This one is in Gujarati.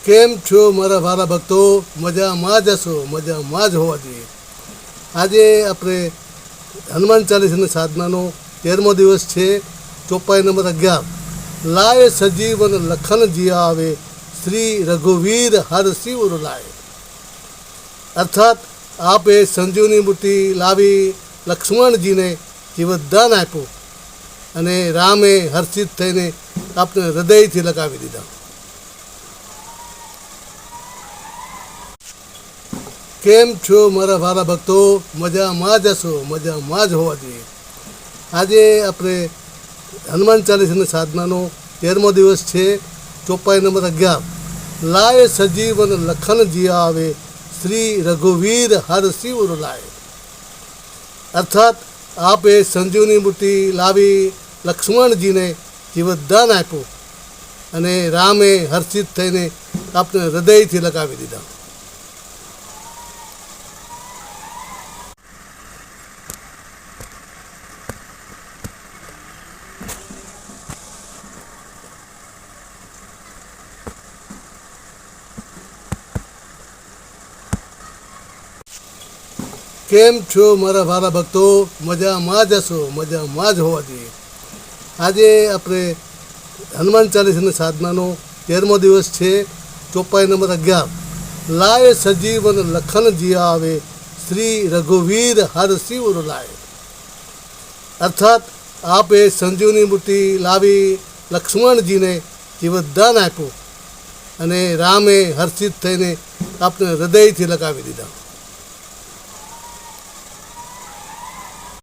કેમ છો મારા વાલા ભક્તો? મજામાં જ હશો, મજામાં જ હોવા જોઈએ. આજે આપણે હનુમાન ચાલીસાની સાધનાનો 13મો દિવસ છે. ચોપાઈ નંબર 11. લાય સજીવન લખન જીયા આવે, શ્રી રઘુવીર હર શિવ લાય. અર્થાત આપે સંજીવની મૂર્તિ લાવી લક્ષ્મણજીને જીવતદાન આપ્યું અને રામે હર્ષિત થઈને આપને હૃદયથી લગાવી દીધા. કેમ છો મારા વાલા ભક્તો? મજામાં જ હશો, મજામાં જ હોવા જોઈએ. આજે આપણે હનુમાન ચાલીસાની સાધનાનો 13મો દિવસ છે. ચોપાઈ નંબર 11. લાય સજીવન લખન જીયા આવે, શ્રી રઘુવીર હર શિવ લાય. અર્થાત આપે સંજીવની મૂર્તિ લાવી લક્ષ્મણજીને જીવતદાન આપ્યું અને રામે હર્ષિત થઈને આપને હૃદયથી લગાવી દીધા. કેમ છો મારા વાલા ભક્તો? મજામાં જ હશો, મજામાં જ હોવા જોઈએ. આજે આપણે હનુમાન ચાલીસાની સાધનાનો 13મો દિવસ છે. ચોપાઈ નંબર 11. લાય સજીવન લખન જીયા આવે, શ્રી રઘુવીર હર શિવ લાય. અર્થાત આપે સંજીવની મૂર્તિ લાવી લક્ષ્મણજીને જીવતદાન આપ્યું અને રામે હર્ષિત થઈને આપને હૃદયથી લગાવી દીધા.